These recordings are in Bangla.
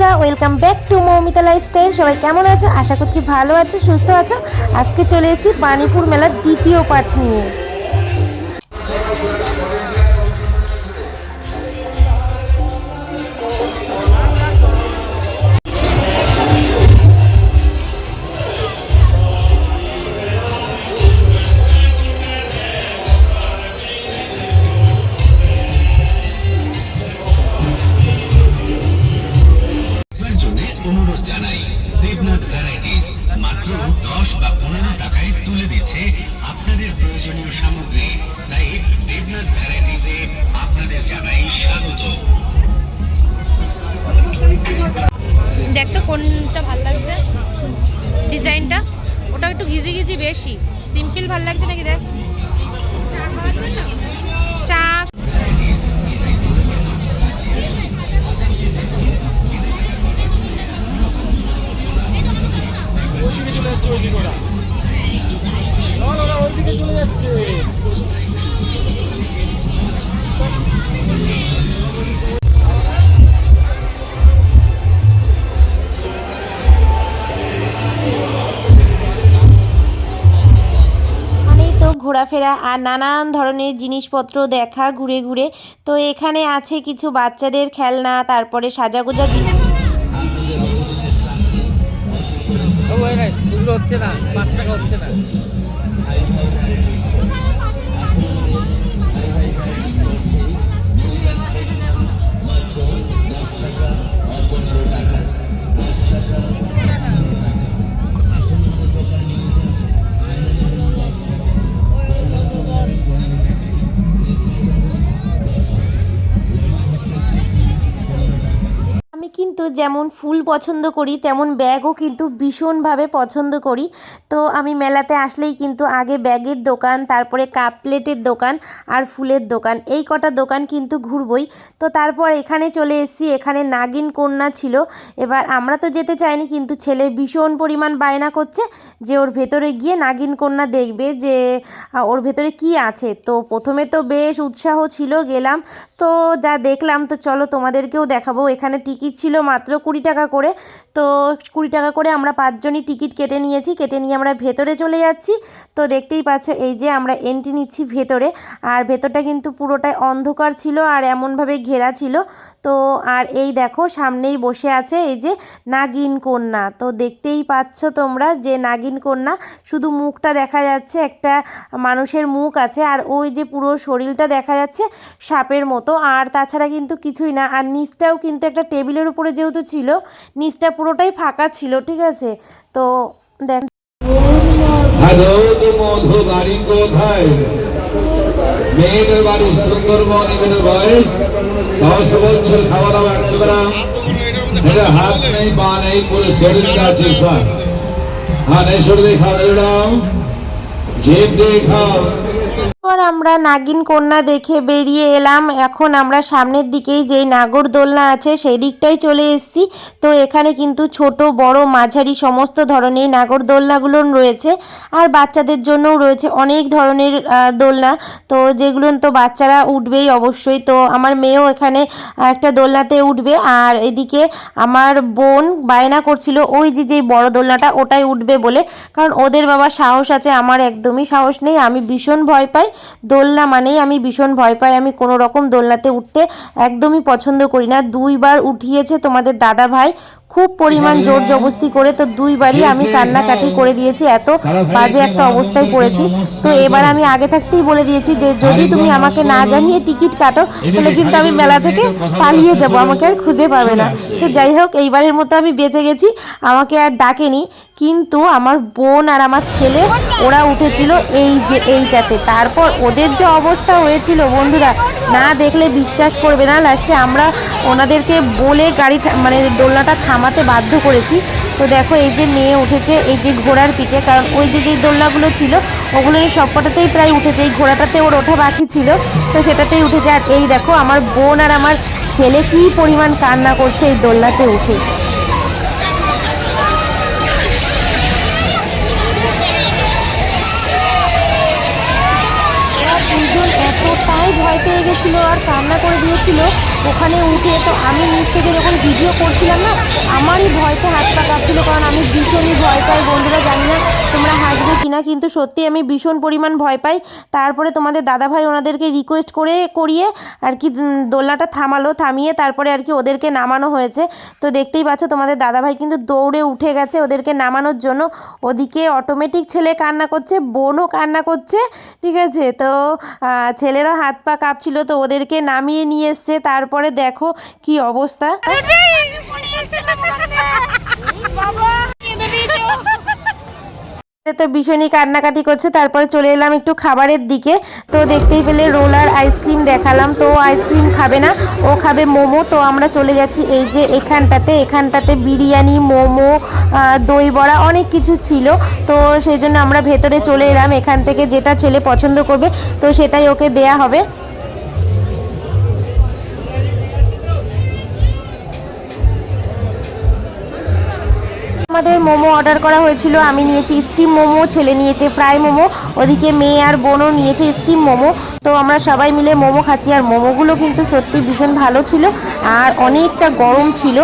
বন্ধুরা, welcome back to Moumita lifestyle. সবাই কেমন আছো? আশা করছি ভালো আছো, সুস্থ আছো। আজকে চলে এসেছি বাণীপুর মেলার দ্বিতীয় পার্ট নিয়ে। দেখ তো কোনটা ভাল লাগছে ডিজাইনটা, ওটা একটু ঘিজি ঘিজি বেশি, সিম্পল ভাল লাগছে নাকি? দেখ চা চলে যাচ্ছে। ঘোরাফেরা আর নানান ধরনের জিনিসপত্র দেখা ঘুরে ঘুরে। তো এখানে আছে কিছু বাচ্চাদের খেলনা, তারপরে সাজাগোজা হচ্ছে না, 5 টাকা হচ্ছে না। কিন্তু যেমন ফুল পছন্দ করি তেমন ব্যাগও কিন্তু ভীষণভাবে পছন্দ করি। তো আমি মেলাতে আসলেই কিন্তু আগে ব্যাগের দোকান, তারপরে কাপ প্লেটের দোকান আর ফুলের দোকান, এই কটা দোকান কিন্তু ঘুরবই। তো তারপর এখানে চলে এসেছি, এখানে নাগিন কন্যা ছিল। এবার আমরা তো যেতে চাইনি, কিন্তু ছেলে ভীষণ পরিমাণ বায়না করছে যে ওর ভেতরে গিয়ে নাগিন কন্যা দেখবে, যে ওর ভেতরে কি আছে। তো প্রথমে তো বেশ উৎসাহ ছিল, গেলাম। তো যা দেখলাম, তো চলো তোমাদেরকেও দেখাবো। এখানে টিকিট ছিল মাত্র 20 টাকা করে। তো 20 টাকা করে আমরা 5 জনই টিকিট কেটে নিয়েছি। কেটে নিয়ে আমরা ভেতরে চলে যাচ্ছি। তো দেখতেই পাচ্ছ, এই যে আমরা এন্ট্রি নিচ্ছি ভেতরে। আর ভেতরটা কিন্তু পুরোটাই অন্ধকার ছিল আর এমনভাবে ঘেরা ছিল। তো আর এই দেখো সামনেই বসে আছে এই যে নাগিন কন্যা। তো দেখতেই পাচ্ছ তোমরা যে নাগিন কন্যা, শুধু মুখটা দেখা যাচ্ছে, একটা মানুষের মুখ আছে, আর ওই যে পুরো শরীরটা দেখা যাচ্ছে সাপের মতো। আর তাছাড়া কিন্তু কিছুই না। আর নিচটাও কিন্তু একটা টেবিলের উপরে যেহেতু ছিল, নিচটা পুরোটাই ফাঁকা ছিল, ঠিক আছে। তো দেখ, মধু বাড়ি কোথায়? মেয়েদের বাড়ি সুন্দরবন, মেয়েদের বয়স 10 বছর, খাওয়া দাওয়া 100 গ্রাম, এটা হাত নেই পা নেই, পুরো শরীরটা আছে স্যার। হ্যাঁ, এই শরীরে খাওয়া দাও, জিভ দিয়ে খাও। আমরা নাগিন কন্যা দেখে বেরিয়ে এলাম। এখন আমরা সামনের দিকেই যেই নাগরদোলনা আছে সেই দিকটাই চলে এসেছি। তো এখানে কিন্তু ছোট বড় মাঝারি সমস্ত ধরনের নাগরদোলনাগুলো রয়েছে, আর বাচ্চাদের জন্যও রয়েছে অনেক ধরনের দোলনা। তো যেগুলো তো বাচ্চারা উঠবেই অবশ্যই। তো আমার মেয়েও এখানে একটা দোলনাতে উঠবে। আর এদিকে আমার বোন বায়না করছিল ওই যে বড় দোলনাটা ওটাই উঠবে বলে, কারণ ওদের বাবার সাহস আছে, আমার একদমই সাহস নেই। আমি ভীষণ ভয় পাই দোলনা মানেই, আমি ভীষণ ভয় পাই। আমি কোনো রকম দোলনাতে উঠতে একদমই পছন্দ করি না। 2 বার উঠিয়েছে তোমাদের দাদা ভাই, খুব পরিমাণ জোর জবস্তি করে। তো 2 বারই আমি কান্নাকাটি করে দিয়েছি, এত বাজে একটা অবস্থায় পড়েছি। তো এবার আমি আগে থাকতেই বলে দিয়েছি যে যদি তুমি আমাকে না জানিয়ে টিকিট কাটো, তাহলে কিন্তু আমি মেলা থেকে পালিয়ে যাব, আমাকে আর খুঁজে পাবে না। তো যাই হোক, এইবারের মতো আমি বেঁচে গেছি, আমাকে আর ডাকেনি। কিন্তু আমার বোন আর আমার ছেলে ওরা উঠেছিল এই যে এইটাতে। তারপর ওদের যে অবস্থা হয়েছিল বন্ধুরা, না দেখলে বিশ্বাস করবে না। লাস্টে আমরা ওনাদেরকে বলে গাড়ি মানে দোলনাটা থামাতে বাধ্য করেছি। তো দেখো এই যে মেয়ে উঠেছে এই যে ঘোড়ার পিঠে, কারণ ওই যে দোলনাগুলো ছিল ওগুলো সবকটাতেই প্রায় উঠেছে, এই ঘোড়াটাতে ওর ওঠা বাকি ছিল, তো সেটাতেই উঠেছে। আর এই দেখো আমার বোন আর আমার ছেলে কি পরিমাণ কান্না করছে এই দোলনাতে উঠে। দুজন এতটাই ভয় পেয়ে গেছিলো আর কান্না করে দিয়েছিল ওখানে উঠে তো আমি নিচ থেকে যখন ভিডিও করছিলাম না, আমারই ভয়তে হাত পা কাঁপছিল, কারণ আমি ভীষণই ভয় পাই বন্ধুরা। জানি না তোমরা হাসবে কিনা, কিন্তু সত্যি আমি ভীষণ পরিমাণ ভয় পাই। তারপরে তোমাদের দাদাভাই ওনাদেরকে রিকোয়েস্ট করিয়ে আর কি দোলনাটা থামিয়ে তারপরে আর কি ওদেরকে নামানো হয়েছে। তো দেখতেই পাচ্ছ তোমাদের দাদাভাই কিন্তু দৌড়ে উঠে গেছে ওদেরকে নামানোর জন্য। ওদিকে অটোমেটিক ছেলে কান্না করছে, বোনও কান্না করছে, ঠিক আছে। তো ছেলেরও হাত পা কাঁপছিল, তো ওদেরকে নামিয়ে নিয়ে এসছে। তারপরে দেখো কি অবস্থা। তো ভীষণই কান্নাকাটি করছে। তারপরে চলে এলাম একটু খাবারের দিকে। তো দেখতেই পেলে রোলার আইসক্রিম দেখালাম, তো আইসক্রিম খাবে না, ও খাবে মোমো। তো আমরা চলে যাচ্ছি এই যে এখানটাতে বিরিয়ানি, মোমো, দই বড়া অনেক কিছু ছিল। তো সেই জন্য আমরা ভেতরে চলে এলাম। এখান থেকে যেটা ছেলে পছন্দ করবে তো সেটাই ওকে দেয়া হবে। আমাদের মোমো অর্ডার করা হয়েছিল। আমি নিয়েছি স্টিম মোমো, ছেলে নিয়েছে ফ্রাই মোমো, ওদিকে মেয়ে আর বোনও নিয়েছে স্টিম মোমো। তো আমরা সবাই মিলে মোমো খাচ্ছি, আর মোমোগুলো কিন্তু সত্যি ভীষণ ভালো ছিল আর অনেকটা গরম ছিল।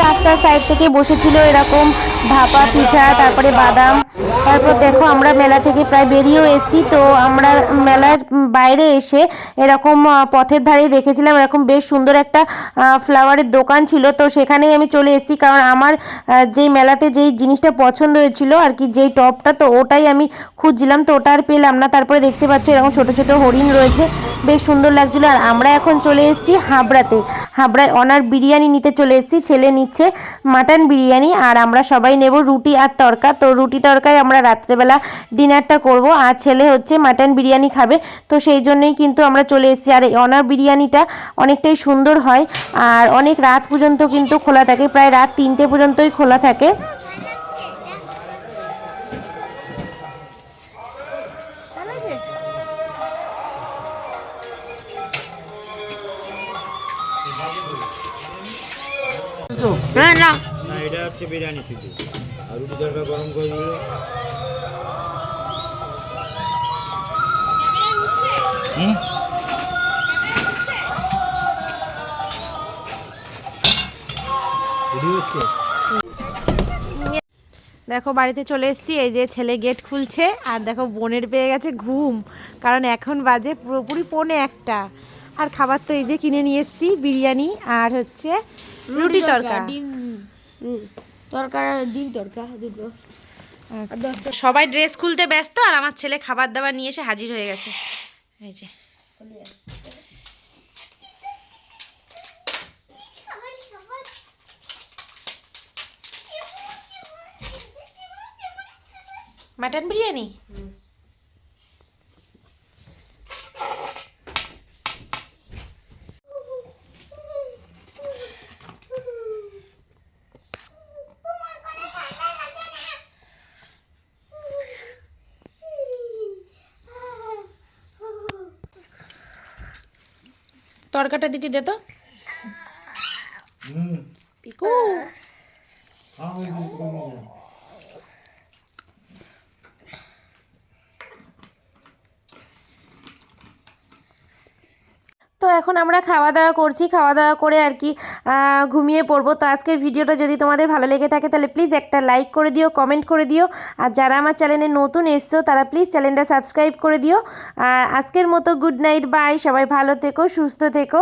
রাস্তার সাইড থেকে বসেছিল এরকম ভাপা পিঠা, তারপরে বাদাম। তারপর দেখো আমরা মেলা থেকে প্রায় বেরিয়েও এসেছি। তো আমরা মেলার বাইরে এসে এরকম পথের ধারেই দেখেছিলাম এরকম বেশ সুন্দর একটা ফ্লাওয়ারের দোকান ছিল। তো সেখানেই আমি চলে এসেছি, কারণ আমার যেই মেলাতে যেই জিনিসটা পছন্দ হয়েছিল আর কি, যেই টপটা, তো ওটাই আমি খুঁজছিলাম, তো ওটা আর পেলাম না। তারপরে দেখতে পাচ্ছ এরকম ছোট ছোট হরিণ রয়েছে, বেশ সুন্দর লাগছিল। আর আমরা এখন চলে এসেছি হাবড়ায় অনার বিরিয়ানি নিতে চলে এসেছি। ছেলে নিচ্ছে মাটন বিরিয়ানি, আর আমরা সবাই নেব রুটি আর তরকা। তো রুটি তরকায় আমরা রাত্রেবেলা ডিনারটা করব, আর ছেলে হচ্ছে মাটন বিরিয়ানি খাবে। তো সেই জন্যই কিন্তু আমরা চলে এসেছি। আর এই অনার বিরিয়ানিটা অনেকটাই সুন্দর হয়, আর অনেক রাত পর্যন্ত কিন্তু খোলা থাকে, প্রায় রাত 3টে পর্যন্তই খোলা থাকে। না না, এটা হচ্ছে বিরিয়ানি থেকে আর রুটি তরকা গরম করে দিলে দেখো বাড়িতে চলে এসেছি। এই যে ছেলে গেট খুলছে, আর দেখো বোনের পেয়ে গেছে ঘুম, কারণ এখন বাজে পুরোপুরি 1:45। আর খাবার তো এই যে কিনে নিয়ে এসেছি, বিরিয়ানি আর হচ্ছে রুটি তরকা, ডিম তরকা, ডিম তরকা দুটো। সবাই ড্রেস খুলতে ব্যস্ত, আর আমার ছেলে খাবার দাবার নিয়ে এসে হাজির হয়ে গেছে। এই যে মাটন বিরিয়ানি। তরকাটা দিকে দে তো পিকু। তো এখন আমরা খাওয়া দাওয়া করছি, খাওয়া দাওয়া করে আর কি ঘুমিয়ে পড়বো। তো আজকের ভিডিওটা যদি তোমাদের ভালো লেগে থাকে তাহলে প্লিজ একটা লাইক করে দিও, কমেন্ট করে দিও। আর যারা আমার চ্যানেলে নতুন এসছো তারা প্লিজ চ্যানেলটা সাবস্ক্রাইব করে দিও। আর আজকের মতো গুড নাইট, বাই। সবাই ভালো থেকো, সুস্থ থেকো।